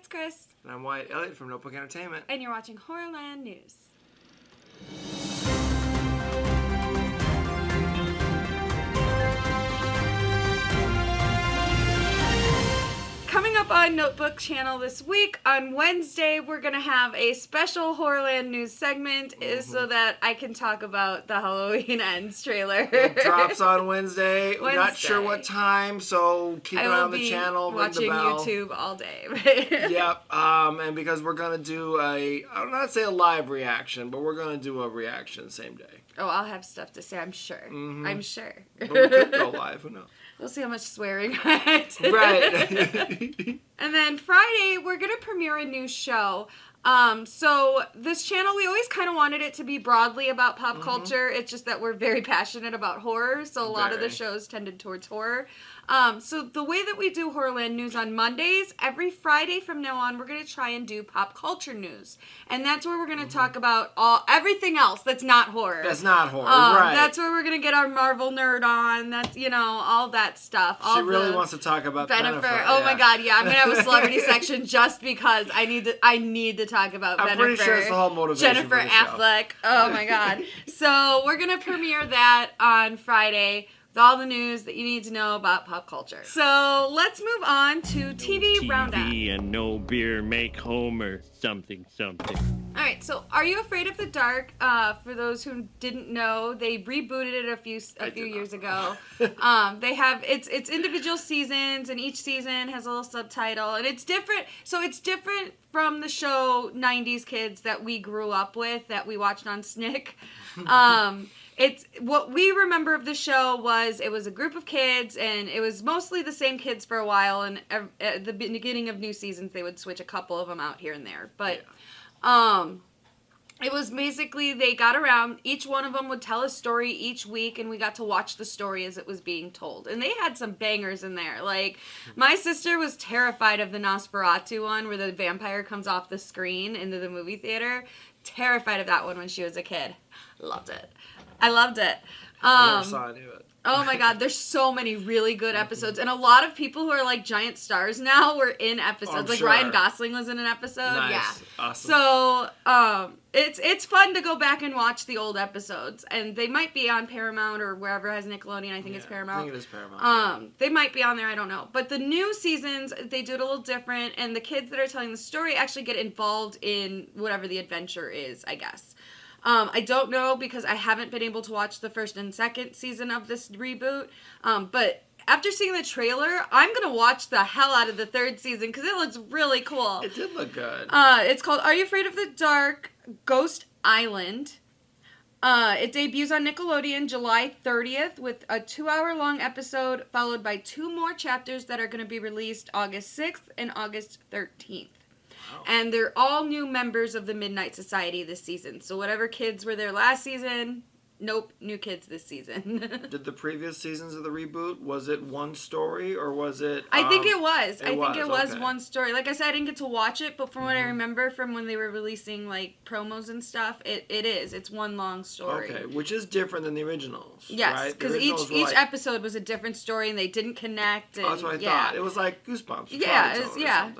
Kris. And I'm Wyatt Elliott from Notebook Entertainment. And you're watching Horrorland News. Coming up on Notebook channel this week, on Wednesday, we're going to have a special Horrorland News segment so that I can talk about the Halloween Ends trailer. It drops on Wednesday. We're not sure what time, so keep an eye on the channel. Watching YouTube all day. Yep, and because we're going to do I'm not say a live reaction, but we're going to do a reaction same day. Oh, I'll have stuff to say, I'm sure. Mm-hmm. I'm sure. But we could go live, who knows? We'll see how much swearing I had. Right. And then Friday, we're going to premiere a new show. So this channel, we always kind of wanted it to be broadly about pop culture. It's just that we're very passionate about horror, so a lot of the shows tended towards horror. So the way that we do Horrorland News on Mondays, every Friday from now on, we're going to try and do pop culture news. And that's where we're going to talk about everything else that's not horror. That's not horror, right. That's where we're going to get our Marvel nerd on. That's, all that stuff. She really wants to talk about Bennifer. Oh my God, yeah. I'm going to have a celebrity section just because I need to talk about Bennifer. I'm pretty sure it's the whole motivation Jennifer for the Affleck. Show. Oh my God. So we're going to premiere that on Friday with all the news that you need to know about pop culture. So let's move on to TV Roundup. And no beer make Homer something. All right, so Are You Afraid of the Dark? For those who didn't know, they rebooted it a few years ago. They have it's individual seasons, and each season has a little subtitle, and it's different. So it's different from the show 90s Kids that we grew up with, that we watched on Snick. It's what we remember of the show was it was a group of kids, and it was mostly the same kids for a while. And at the beginning of new seasons, they would switch a couple of them out here and there. But it was basically they got around. Each one of them would tell a story each week, and we got to watch the story as it was being told. And they had some bangers in there. Like my sister was terrified of the Nosferatu one, where the vampire comes off the screen into the movie theater. Terrified of that one when she was a kid. Loved it. I loved it. I never saw any of it. Oh my God, there's so many really good episodes. And a lot of people who are like giant stars now were in episodes. Like Ryan Gosling was in an episode. Nice. Yeah. Awesome. So it's fun to go back and watch the old episodes. And they might be on Paramount or wherever has Nickelodeon. I think it's Paramount. I think it is Paramount. They might be on there, I don't know. But the new seasons, they do it a little different. And the kids that are telling the story actually get involved in whatever the adventure is, I guess. I don't know because I haven't been able to watch the first and second season of this reboot. But after seeing the trailer, I'm going to watch the hell out of the third season because it looks really cool. It did look good. It's called Are You Afraid of the Dark? Ghost Island. It debuts on Nickelodeon July 30th with a 2-hour-long episode followed by 2 more chapters that are going to be released August 6th and August 13th. And they're all new members of the Midnight Society this season. So whatever kids were there last season, nope, new kids this season. Did the previous seasons of the reboot, was it one story or was it... I think it was. I think it was one story. Like I said, I didn't get to watch it, but from what I remember from when they were releasing like promos and stuff, it is. It's one long story. Okay, which is different than the originals. Yes, because each episode was a different story and they didn't connect. And, that's what I thought. It was like Goosebumps. Yeah,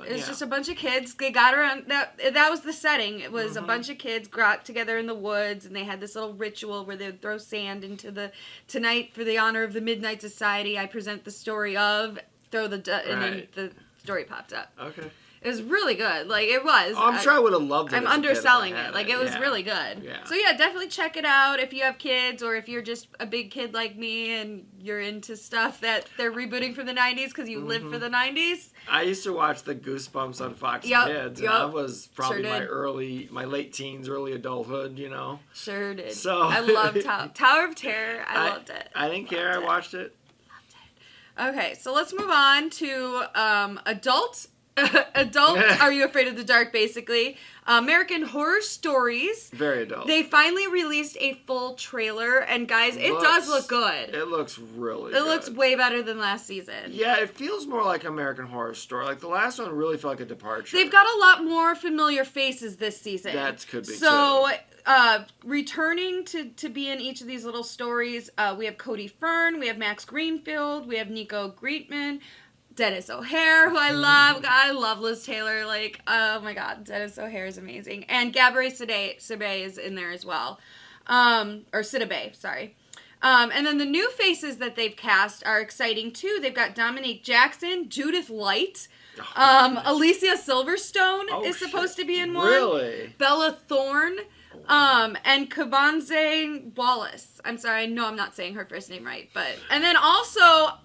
it's just a bunch of kids. They got around. That was the setting. It was a bunch of kids got together in the woods and they had this little ritual where they throw sand into tonight for the honor of the Midnight Society. I present the story of and then the story popped up. Okay, it was really good. Like it was. Oh, I'm sure I would have loved it. I'm underselling it. Like it was really good. Yeah. So yeah, definitely check it out if you have kids or if you're just a big kid like me and you're into stuff that they're rebooting from the 90s because you lived for the 90s. I used to watch the Goosebumps on Fox Kids, and I was probably my late teens, early adulthood, Sure did. So I loved Tower of Terror. I loved it. I didn't care. I watched it. Loved it. Okay, so let's move on to adult. Are You Afraid of the Dark, basically. American Horror Stories. Very adult. They finally released a full trailer, and guys, it does look good. It looks really good. It looks way better than last season. Yeah, it feels more like American Horror Story. Like, the last one really felt like a departure. They've got a lot more familiar faces this season. That could be so, returning to be in each of these little stories, we have Cody Fern, we have Max Greenfield, we have Nico Greitman, Dennis O'Hare, who I love. God, I love Liz Taylor. Like, oh my God, Dennis O'Hare is amazing. And Gabrielle Sidibe is in there as well. Or Sidibe, sorry. And then the new faces that they've cast are exciting too. They've got Dominique Jackson, Judith Light, Alicia Silverstone is supposed to be in one. Really? Bella Thorne, and Kabanze Wallace. I'm sorry, I know I'm not saying her first name right, but and then also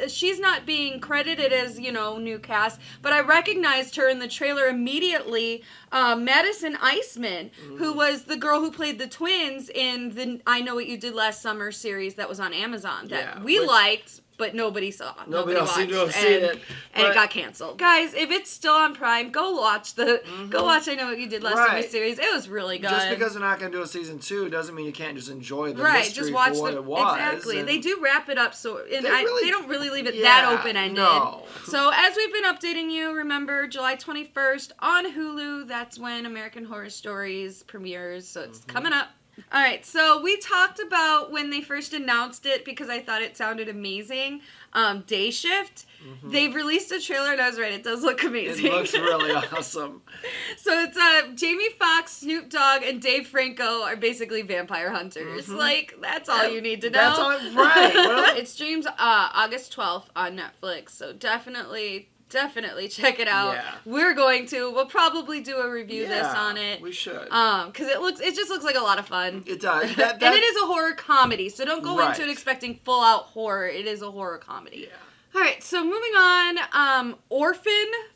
she's not being credited as, new cast, but I recognized her in the trailer immediately. Madison Iceman, who was the girl who played the twins in the I Know What You Did Last Summer series that was on Amazon that we liked, but nobody saw. Nobody else watched, seemed to have seen it. And it got canceled. Guys, if it's still on Prime, go watch I Know What You Did Last Summer series. It was really good. Just because they're not going to do a season 2 doesn't mean you can't just enjoy the mystery just watch for what it was. Exactly. They do wrap it up, so they don't really leave it that open-ended. No. So as we've been updating you, remember July 21st on Hulu, that's when American Horror Stories premieres, so it's coming up. All right, so we talked about when they first announced it because I thought it sounded amazing. Day Shift. They've released a trailer, and I was right, it does look amazing. It looks really awesome. So it's Jamie Foxx, Snoop Dogg, and Dave Franco are basically vampire hunters. Like, that's all you need to know. That's all right. Well, it streams August 12th on Netflix, so definitely check it out. Yeah. We're going to. We'll probably do a review this on it. We should. Because it just looks like a lot of fun. It does. And it is a horror comedy, so don't go into it expecting full out horror. It is a horror comedy. Yeah. All right, so moving on, Orphan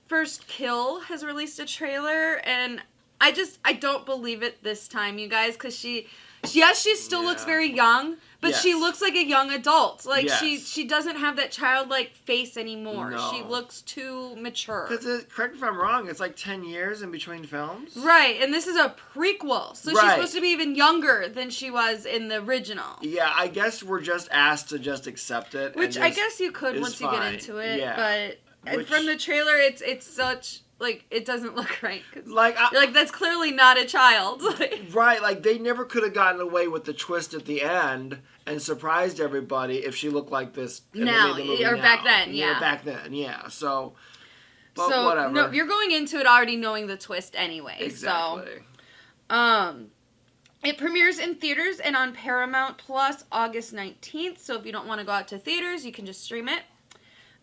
First Kill has released a trailer, and I don't believe it this time, you guys, because she still looks very young, but she looks like a young adult. Like, she doesn't have that childlike face anymore. No. She looks too mature. Because, correct me if I'm wrong, it's like 10 years in between films? Right, and this is a prequel, so she's supposed to be even younger than she was in the original. Yeah, I guess we're just asked to just accept it. Which I guess you could once you get into it, but from the trailer, it's such... Like, it doesn't look right. Like, that's clearly not a child. Right, like, they never could have gotten away with the twist at the end and surprised everybody if she looked like this now, or back then, yeah. Back then, yeah. So whatever. No, you're going into it already knowing the twist anyway. Exactly. So, it premieres in theaters and on Paramount Plus August 19th. So if you don't want to go out to theaters, you can just stream it.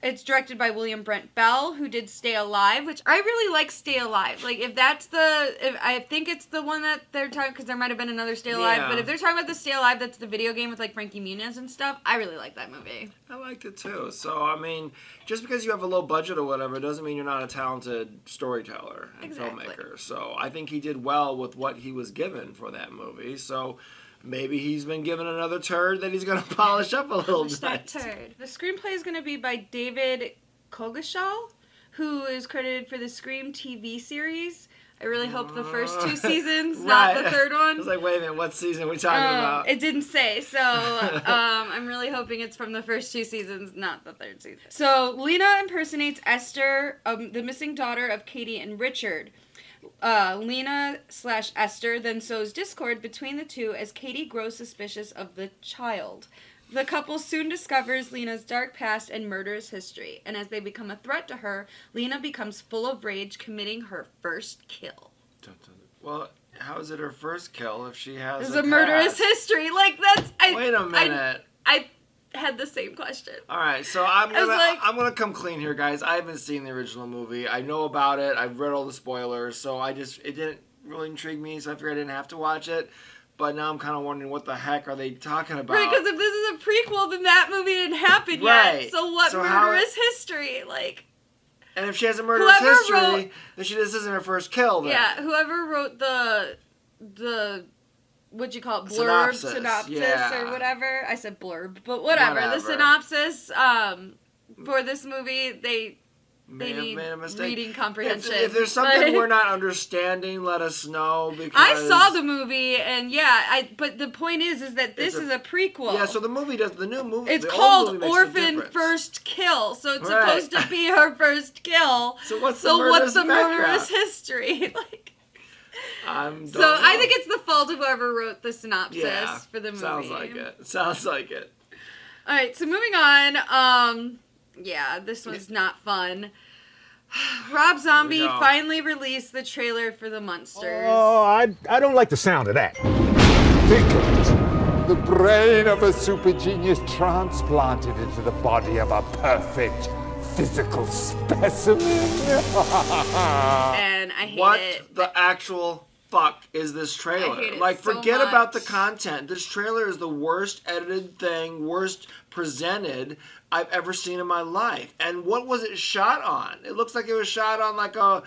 It's directed by William Brent Bell, who did Stay Alive, which I really like Stay Alive. Like, if I think it's the one that they're talking, because there might have been another Stay Alive, but if they're talking about the Stay Alive, that's the video game with, like, Frankie Muniz and stuff, I really like that movie. I liked it, too. So, I mean, just because you have a low budget or whatever doesn't mean you're not a talented storyteller and filmmaker. So, I think he did well with what he was given for that movie. So... maybe he's been given another turd that he's going to polish up a little bit. That turd. The screenplay is going to be by David Kogashal, who is credited for the Scream TV series. I really hope the first 2 seasons, not the third one. I was like, wait a minute, what season are we talking about? It didn't say, so I'm really hoping it's from the first 2 seasons, not the third season. So Lena impersonates Esther, the missing daughter of Katie and Richard. Lena/Esther then sows discord between the two as Katie grows suspicious of the child. The couple soon discovers Lena's dark past and murderous history, and as they become a threat to her, Lena becomes full of rage, committing her first kill. Well, how is it her first kill if she has a murderous history? Like, that's... Wait a minute. I had the same question. All right, so I'm gonna come clean here, guys. I haven't seen the original movie. I know about it. I've read all the spoilers, so it didn't really intrigue me. So I figured I didn't have to watch it. But now I'm kind of wondering what the heck are they talking about? Right, because if this is a prequel, then that movie didn't happen yet. So what murderous history? Like. And if she has a murderous history, then this isn't her first kill. Then. Yeah, whoever wrote the what'd you call it? Blurb, synopsis or whatever. I said blurb, but whatever. The synopsis for this movie, they need reading comprehension. If there's something we're not understanding, let us know. Because I saw the movie, and but the point is that this is a prequel. Yeah, so the new movie. It's called Orphan First Kill, so it's supposed to be her first kill. So what's the murderous history? Like. I think it's the fault of whoever wrote the synopsis for the movie. Sounds like it. All right, so moving on. Yeah, this was not fun. Rob Zombie finally released the trailer for the Munsters. Oh, I don't like the sound of that. Think of it. The brain of a super genius transplanted into the body of a perfect physical specimen. And I hate it. What the actual fuck is this trailer? I hate it like, so forget about the much. content. This trailer is the worst edited thing, worst presented I've ever seen in my life. And what was it shot on? It looks like it was shot on like a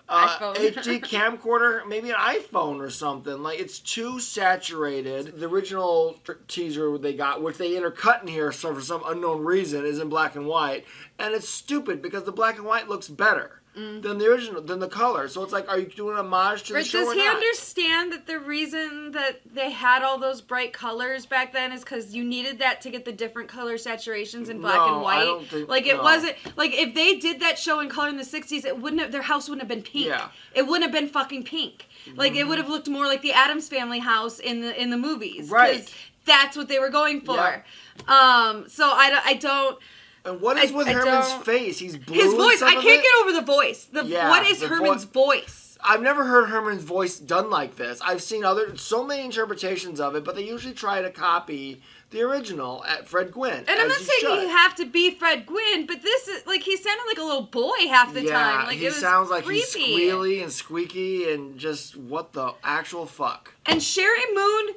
iPhone. HD camcorder, maybe an iPhone or something. Like, it's too saturated. The original teaser they got, which they intercut in here for some unknown reason, is in black and white. And it's stupid because the black and white looks better than the original, than the color. So it's like, are you doing an homage to the show Does or he not? understand that the reason that they had all those bright colors back then is because you needed that to get the different color saturations in black and white? I don't think, like, it no. wasn't, like, if they did that show in color in the 60s, it wouldn't have, their house wouldn't have been pink. Yeah. It wouldn't have been fucking pink. Like, it would have looked more like the Addams Family house in the movies. Right. 'Cause that's what they were going for. Yeah. So I don't... And what is with I Herman's don't- face? He's blue. His in voice, some I of can't it? get over the voice. What is the Herman's voice? I've never heard Herman's voice done like this. I've seen so many interpretations of it, but they usually try to copy the original at Fred Gwynn. And I'm not saying you have to be Fred Gwynn, but this is like he sounded like a little boy half the time. Like, he it was sounds like creepy. he's squealy and squeaky and just what the actual fuck. And Sherry Moon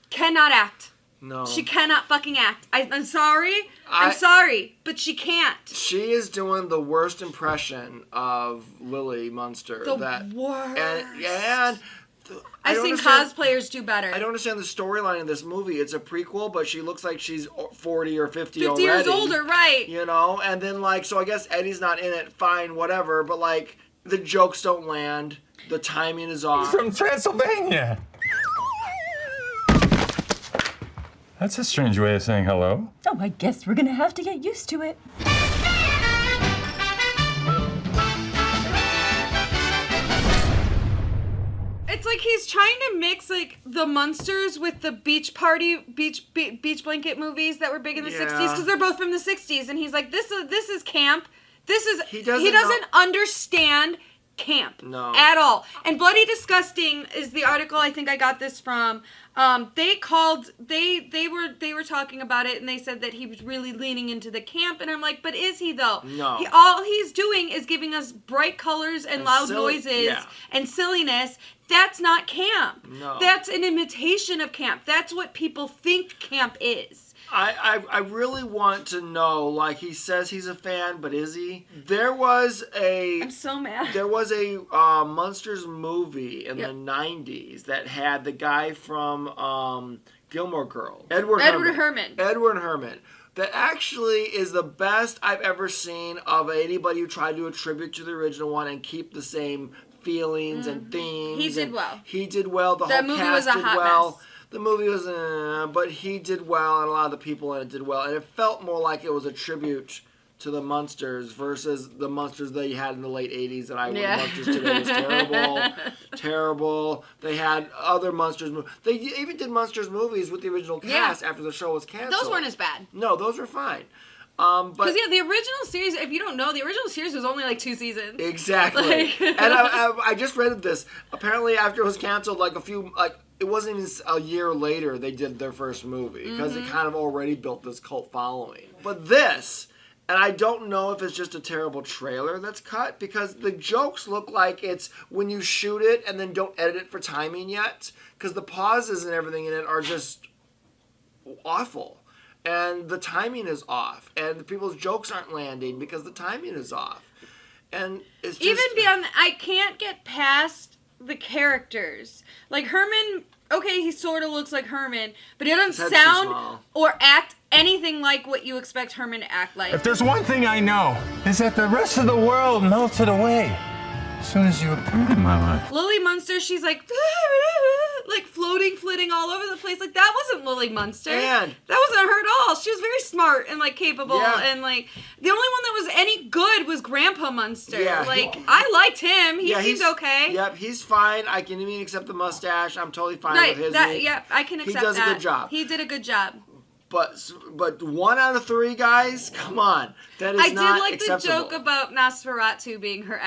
cannot act. No. She cannot fucking act. I'm sorry. I'm I- sorry, but she can't. She is doing the worst impression of Lily Munster. The that, worst. And I've seen understand- cosplayers do better. I don't understand the storyline of this movie. It's a prequel, but she looks like she's 40 or 50 50 already. years older, right? You know? And then, like, so I guess Eddie's not in it, fine, whatever, but, like, the jokes don't land. The timing is off. From Transylvania. That's a strange way of saying hello. Oh, I guess we're gonna have to get used to it. It's like he's trying to mix like the Munsters with the beach blanket movies that were big in the 60s because they're both from the 60s, and he's like, this is camp. He doesn't understand camp at all. And Bloody Disgusting is the article I think I got this from. They were talking about it, and they said that he was really leaning into the camp, and I'm like, but is he though? No. All he's doing is giving us bright colors and loud noises and silliness. That's not camp. No. That's an imitation of camp. That's what people think camp is. I really want to know, like, he says he's a fan, but is he? There was a... I'm so mad. There was a Munsters movie in the 90s that had the guy from Gilmore Girls. Edward Herrmann. That actually is the best I've ever seen of anybody who tried to attribute to the original one and keep the same feelings and themes. He did well. He did well. The whole movie cast was a did hot well. mess. The movie was, but he did well, and a lot of the people in it did well. And it felt more like it was a tribute to the Munsters versus the Munsters they had in the late 80s that I would Munsters today was terrible. They had other Munsters movies. They even did Munsters movies with the original cast after the show was canceled. Those weren't as bad. No, those were fine. Because the original series, if you don't know, the original series was only like 2 seasons. Exactly. And I just read this. Apparently, after it was canceled, it wasn't even a year later they did their first movie because it kind of already built this cult following. But this, and I don't know if it's just a terrible trailer that's cut because the jokes look like it's when you shoot it and then don't edit it for timing yet because the pauses and everything in it are just awful. And the timing is off. And people's jokes aren't landing because the timing is off. And it's just... Even beyond that, I can't get past the characters. Like, Herman, okay, he sort of looks like Herman, but he doesn't sound or act anything like what you expect Herman to act like. If there's one thing I know, is that the rest of the world melted away as soon as you appeared in my life. Lily Munster, she's like flitting all over the place. Like, that wasn't Lily Munster. And that wasn't her at all. She was very smart and like capable and like the only one that was any good was Grandpa Munster. Yeah, I liked him. He seemed okay. Yep, he's fine. I can even accept the mustache. I'm totally fine with his. I can accept that. He does a good job. He did a good job. But 1 out of 3, guys, come on, that is not acceptable. I did like the joke about Nosferatu being her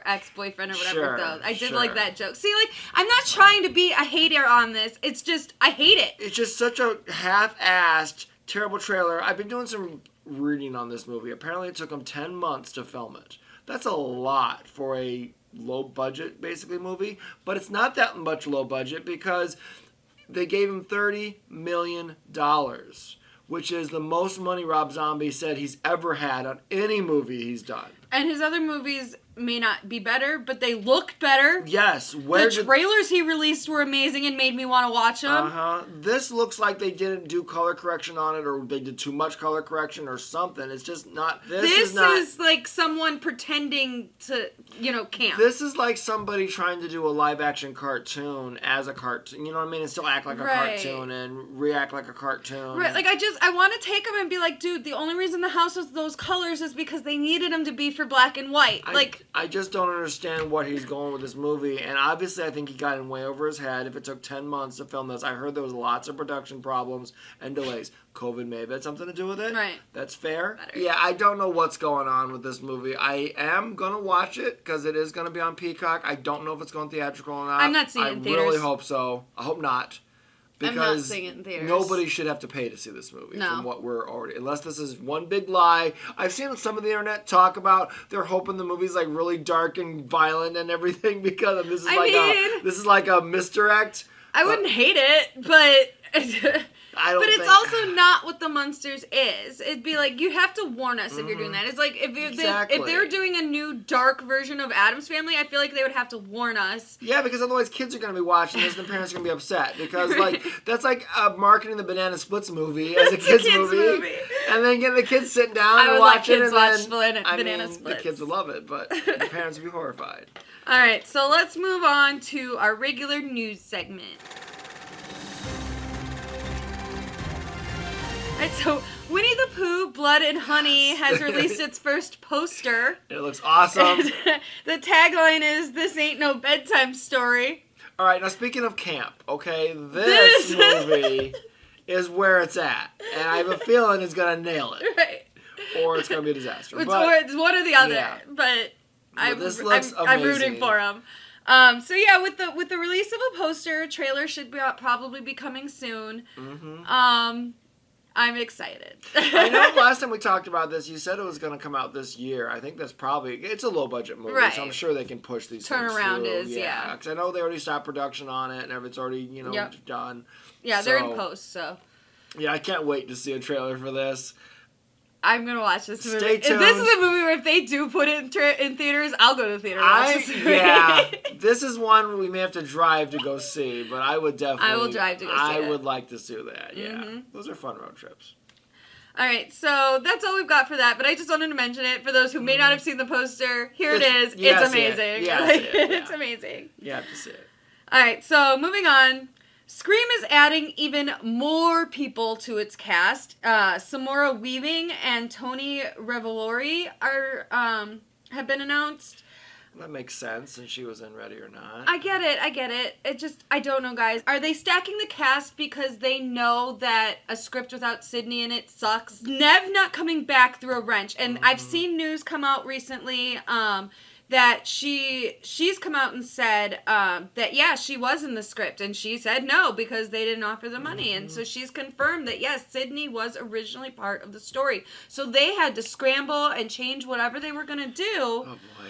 ex-boyfriend or whatever. Sure, though I did like that joke. See, like, I'm not trying to be a hater on this. It's just I hate it. It's just such a half-assed, terrible trailer. I've been doing some reading on this movie. Apparently, it took them 10 months to film it. That's a lot for a low-budget, basically, movie. But it's not that much low budget because they gave him $30 million, which is the most money Rob Zombie said he's ever had on any movie he's done. And his other movies may not be better, but they look better. Yes. The trailers he released were amazing and made me want to watch them. This looks like they didn't do color correction on it, or they did too much color correction or something. It's just not... This is like someone pretending to, camp. This is like somebody trying to do a live-action cartoon as a cartoon. You know what I mean? And still act like a cartoon and react like a cartoon. Right. Like, I want to take them and be like, dude, the only reason the house was those colors is because they needed them to be for black and white. I just don't understand what he's going with this movie, and obviously I think he got in way over his head. If it took 10 months to film this, I heard there was lots of production problems and delays. COVID may have had something to do with it. Right. That's fair. Yeah, I don't know what's going on with this movie. I am going to watch it because it is going to be on Peacock. I don't know if it's going theatrical or not. I'm not seeing it in theaters. I really hope so. I hope not. Because I'm not seeing it in theaters. Nobody should have to pay to see this movie from what we're already... Unless this is one big lie. I've seen some of the internet talk about they're hoping the movie's like really dark and violent and everything because this is like a misdirect. I wouldn't hate it, but... But it's also not what the Munsters is. It'd be like, you have to warn us if you're doing that. It's like, if they were doing a new dark version of Addams Family, I feel like they would have to warn us. Yeah, because otherwise kids are going to be watching this and the parents are going to be upset. Because, that's like marketing the Banana Splits movie as a kid's movie. And then getting the kids sitting down and watching it. Banana Splits. The kids would love it, but the parents would be horrified. All right, so let's move on to our regular news segment. Alright, so Winnie the Pooh, Blood and Honey has released its first poster. It looks awesome. The tagline is, "This ain't no bedtime story." Alright, now speaking of camp, okay, this movie is where it's at. And I have a feeling it's going to nail it. Right. Or it's going to be a disaster. It's one or the other. Yeah. But I'm rooting for them. So yeah, with the release of a poster, a trailer should probably be coming soon. Mm-hmm. I'm excited. I know last time we talked about this, you said it was going to come out this year. I think that's it's a low budget movie, so I'm sure they can push these things Turnaround through. is, yeah. Because I know they already stopped production on it, and it's already, done. Yeah, they're in post, so. Yeah, I can't wait to see a trailer for this. I'm going to watch this movie. Stay tuned. If this is a movie where if they do put it in theaters, I'll go to the theater and watch this movie. Yeah, this is one we may have to drive to go see, but I would definitely... I will drive to go see it. I would like to see that, yeah. Mm-hmm. Those are fun road trips. All right, so that's all we've got for that, but I just wanted to mention it for those who may not have seen the poster. Here it is. It's amazing. It's amazing. You have to see it. All right, so moving on. Scream is adding even more people to its cast. Samora Weaving and Tony Revolori have been announced. That makes sense, since she was in Ready or Not. I get it. I don't know, guys. Are they stacking the cast because they know that a script without Sydney in it sucks? Nev not coming back through a wrench. And I've seen news come out recently that she's come out and said that, yeah, she was in the script. And she said no because they didn't offer the money. And so she's confirmed that, yes, Sydney was originally part of the story. So they had to scramble and change whatever they were going to do. Oh, boy.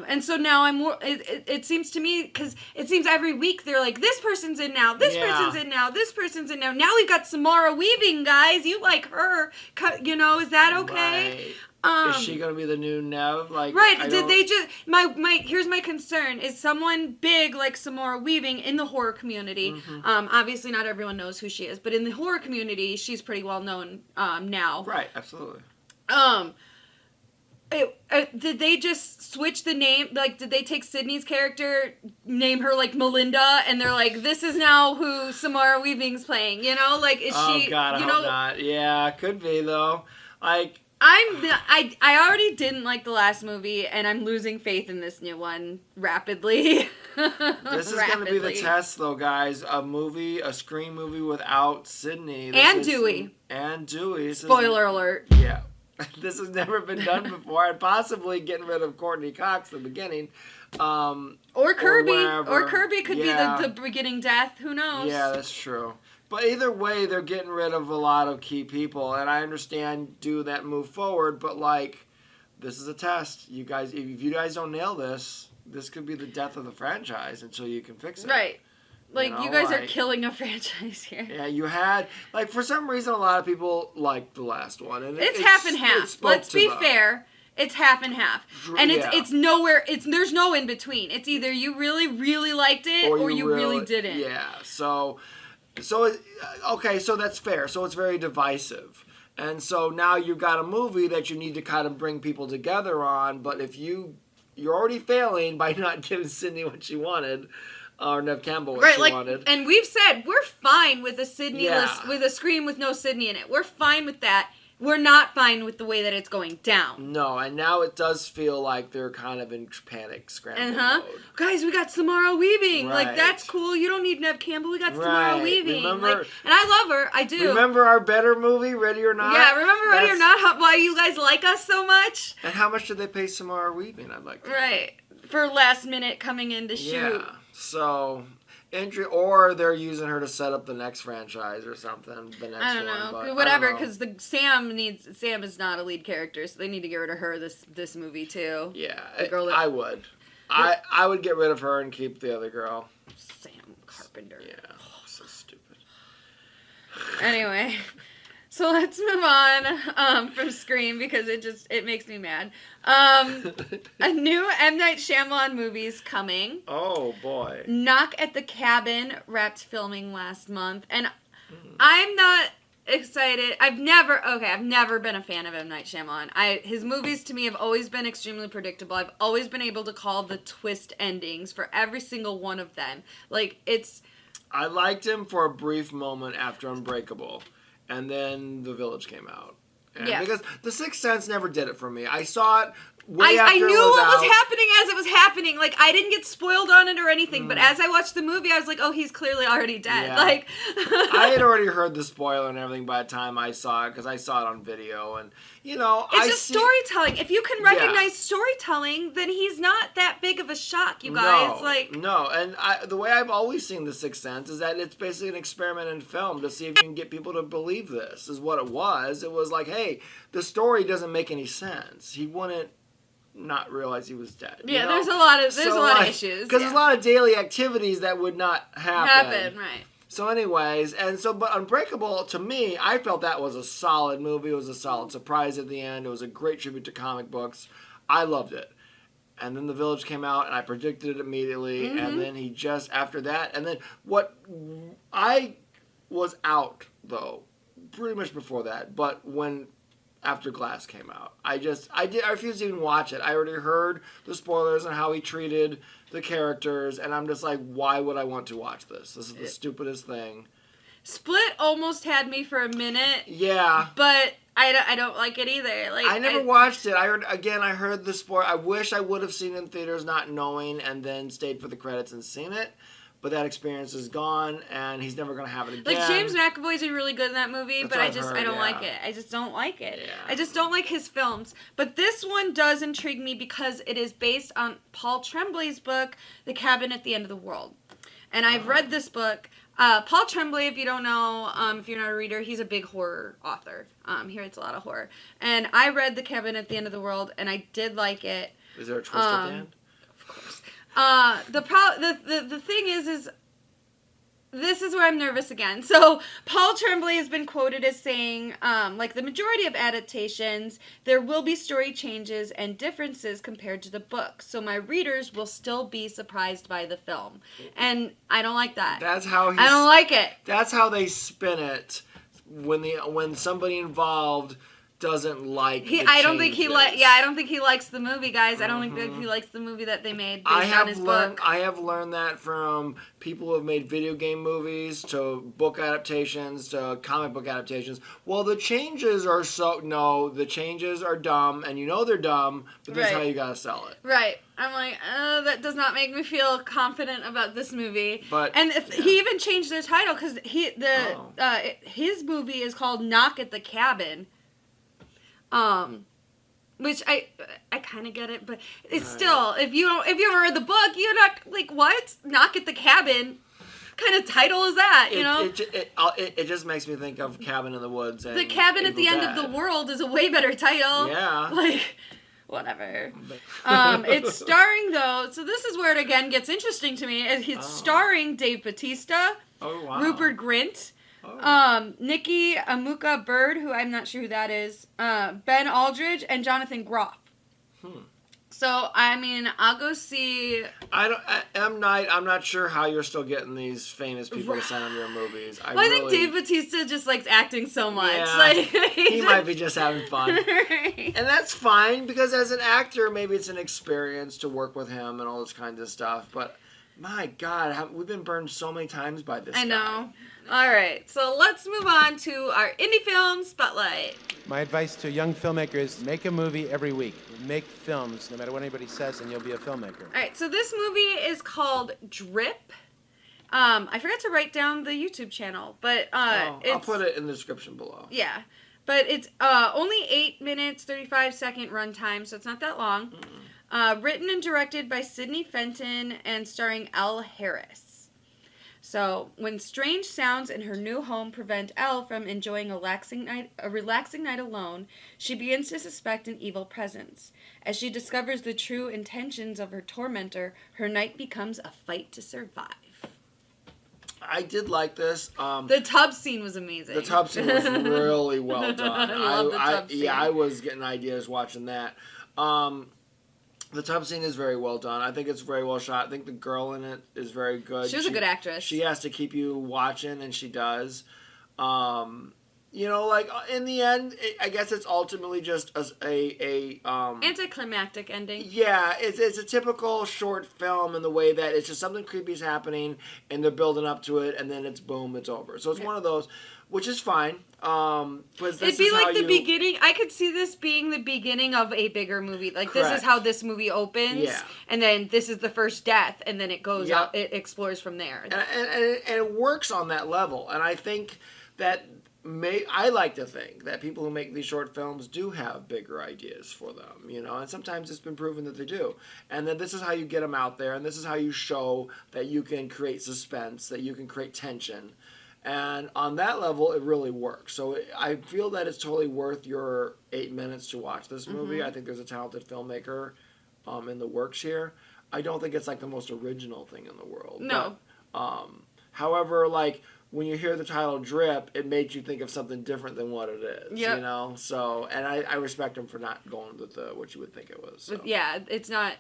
And so now it seems to me, because it seems every week they're like, this person's in now, this person's in now, this person's in now. Now we've got Samara Weaving, guys. You like her. Is that okay? Right. Is she going to be the new Nev? Right. Did they just... Here's my concern. Is someone big like Samara Weaving in the horror community, obviously not everyone knows who she is, but in the horror community, she's pretty well known now. Right, absolutely. Did they just switch the name? Like, did they take Sydney's character, name her like Melinda, and they're like, this is now who Samara Weaving's playing? Is she? Oh God, I hope not. Yeah, could be though. I already didn't like the last movie, and I'm losing faith in this new one rapidly. This is going to be the test, though, guys. A Scream movie without Sydney. And Dewey. And Dewey. Spoiler alert. Yeah. This has never been done before, and possibly getting rid of Courtney Cox at the beginning. Or Kirby. Or Kirby could be the beginning death. Who knows? Yeah, that's true. But either way, they're getting rid of a lot of key people, and I understand do that move forward, but, like, this is a test. You guys, if you guys don't nail this, this could be the death of the franchise until you can fix it. Right. Like, you guys are killing a franchise here. Yeah, you had, like, for some reason, a lot of people liked the last one. And it's half and half. Let's be fair. It's half and half. And it's nowhere, there's no in between. It's either you really, really liked it or you really didn't. Yeah, so okay, so that's fair. So it's very divisive. And so now you've got a movie that you need to kind of bring people together on, but if you're already failing by not giving Sydney what she wanted, or Nev Campbell what she wanted. And we've said we're fine with a Sydney-less, with a Scream with no Sydney in it. We're fine with that. We're not fine with the way that it's going down. No, and now it does feel like they're kind of in panic scramble mode. Guys, we got Samara Weaving. Right. Like, that's cool. You don't need Nev Campbell. We got Samara Weaving. Remember, and I love her. I do. Remember our better movie, Ready or Not? Yeah, remember Ready or Not? Why you guys like us so much? And how much did they pay Samara Weaving? I'd like to know. Right. For last minute coming in to shoot. Yeah. So... or they're using her to set up the next franchise or something. The next I don't know. Whatever, because Sam is not a lead character, so they need to get rid of her this movie too. Yeah, I would. I would get rid of her and keep the other girl. Sam Carpenter. Yeah, so stupid. Anyway. So let's move on from Scream because it makes me mad. A new M. Night Shyamalan movie's coming. Oh, boy. Knock at the Cabin wrapped filming last month. And I'm not excited. I've never been a fan of M. Night Shyamalan. His movies to me have always been extremely predictable. I've always been able to call the twist endings for every single one of them. I liked him for a brief moment after Unbreakable. And then The Village came out. Because The Sixth Sense never did it for me. I saw it way after I knew it was what out. was happening as it was happening. Like, I didn't get spoiled on it or anything. But as I watched the movie, I was like, oh, he's clearly already dead. Yeah. Like, I had already heard the spoiler and everything by the time I saw it. Because I saw it on video. And, it's just storytelling. If you can recognize storytelling, then he's not that big of a shock, you guys. No. And the way I've always seen The Sixth Sense is that it's basically an experiment in film to see if you can get people to believe this, is what it was. It was like, hey, the story doesn't make any sense. He wouldn't not realize he was dead. Yeah, there's a lot of issues. Because there's a lot of daily activities that would not happen. Right. So anyways, but Unbreakable, to me, I felt that was a solid movie. It was a solid surprise at the end. It was a great tribute to comic books. I loved it. And then The Village came out, and I predicted it immediately. Mm-hmm. And then he just, after that, and then I was out, though, pretty much before that, but after Glass came out. I refused to even watch it. I already heard the spoilers and how he treated the characters, and I'm just like, why would I want to watch this? This is the stupidest thing. Split almost had me for a minute. Yeah. But I don't like it either. Like, I never watched it. I heard the spoiler. I wish I would have seen it in theaters not knowing and then stayed for the credits and seen it. But that experience is gone, and he's never going to have it again. Like, James McAvoy's really good in that movie, but I don't like it. I just don't like it. Yeah. I just don't like his films. But this one does intrigue me because it is based on Paul Tremblay's book, The Cabin at the End of the World. And I've read this book. Paul Tremblay, if you don't know, if you're not a reader, he's a big horror author. He writes a lot of horror. And I read The Cabin at the End of the World, and I did like it. Is there a twist at the end? Of course. The thing is this is where I'm nervous again. So Paul Tremblay has been quoted as saying, like the majority of adaptations, there will be story changes and differences compared to the book. So my readers will still be surprised by the film. And I don't like that. I don't like it. That's how they spin it when somebody involved doesn't like. I don't think he likes the movie, guys. I don't think that he likes the movie that they made based on his book. I have learned that from people who have made video game movies to book adaptations to comic book adaptations. Well, the changes are the changes are dumb, and you know they're dumb, but that's how you gotta sell it. Right. I'm like, that does not make me feel confident about this movie. But he even changed the title because his movie is called Knock at the Cabin. Which I kind of get it, but it's still, if you ever read the book, you're not like, what? Knock at the Cabin? What kind of title is that? You know, it just makes me think of Cabin in the Woods. And The Cabin at the End Dead. of the World is a way better title. Yeah. Like, whatever. It's starring though, so this is where it again gets interesting to me. It's starring Dave Bautista, Rupert Grint. Nikki Amuka Bird, who I'm not sure who that is, Ben Aldridge, and Jonathan Groff. So, I mean, I'll go see... M. Night, I'm not sure how you're still getting these famous people to sign on your movies. I think Dave Bautista just likes acting so much. Yeah, like, he might be just having fun. Right. And that's fine, because as an actor, maybe it's an experience to work with him and all this kind of stuff. But, my God, we've been burned so many times by this guy. I know. All right, so let's move on to our indie film spotlight. My advice to young filmmakers, make a movie every week. Make films, no matter what anybody says, and you'll be a filmmaker. All right, so this movie is called Drip. I forgot to write down the YouTube channel, but I'll put it in the description below. Yeah, but it's only 8 minutes, 35-second runtime, so it's not that long. Written and directed by Sidney Fenton and starring Elle Harris. So, when strange sounds in her new home prevent Elle from enjoying a relaxing night alone, she begins to suspect an evil presence. As she discovers the true intentions of her tormentor, her night becomes a fight to survive. I did like this. The tub scene was amazing. The tub scene was really well done. I love the tub scene. Yeah, I was getting ideas watching that. The tub scene is very well done. I think it's very well shot. I think the girl in it is very good. She was a good actress. She has to keep you watching, and she does. You know, like, in the end, I guess it's ultimately just a anticlimactic ending. Yeah, it's a typical short film in the way that it's just something creepy is happening, and they're building up to it, and then it's boom, it's over. So it's one of those, which is fine. It'd be like the beginning. I could see this being the beginning of a bigger movie. Like, Correct. This is how this movie opens, and then this is the first death, and then it goes out, it explores from there. And it works on that level. And I think that I like to think that people who make these short films do have bigger ideas for them, you know, and sometimes it's been proven that they do. And that this is how you get them out there, and this is how you show that you can create suspense, that you can create tension. And on that level, it really works. So I feel that it's totally worth your 8 minutes to watch this movie. I think there's a talented filmmaker in the works here. I don't think it's like the most original thing in the world. No. But, however, like, when you hear the title Drip, it made you think of something different than what it is. Yep. You know? So, and I respect him for not going with what you would think it was. So. Yeah, it's not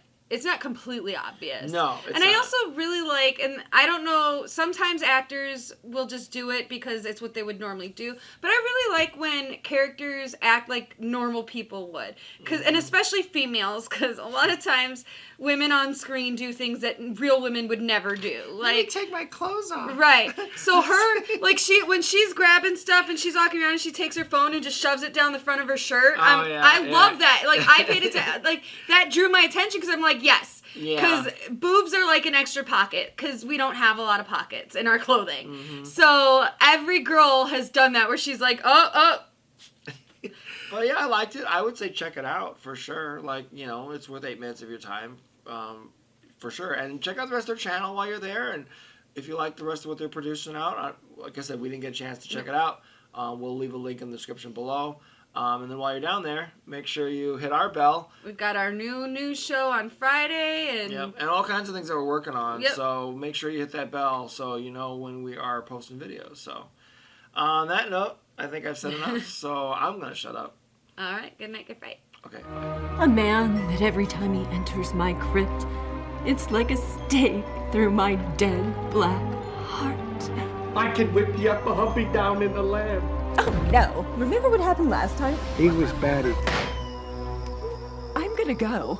completely obvious. No, it's and not. I also really like, and I don't know, sometimes actors will just do it because it's what they would normally do, but I really like when characters act like normal people would, and especially females, because a lot of times women on screen do things that real women would never do. Like, take my clothes off. Right. So her, like, when she's grabbing stuff and she's walking around and she takes her phone and just shoves it down the front of her shirt. I love that. Like, I paid attention. Like, that drew my attention because I'm like, yes. Because boobs are like an extra pocket because we don't have a lot of pockets in our clothing. So every girl has done that where she's like, oh. But yeah, I liked it. I would say check it out for sure. Like, you know, it's worth 8 minutes of your time, for sure. And check out the rest of their channel while you're there. And if you like the rest of what they're producing out, like I said, we didn't get a chance to check it out. We'll leave a link in the description below. And then while you're down there, make sure you hit our bell. We've got our new news show on Friday. And all kinds of things that we're working on. Yep. So make sure you hit that bell so you know when we are posting videos. So on that note, I think I've said enough. So I'm going to shut up. All right. Good night. Good fight. Okay. A man that every time he enters my crypt, it's like a stake through my dead black heart. I can whip you up a humpy down in the land. Oh no. Remember what happened last time? He was batty. I'm gonna go.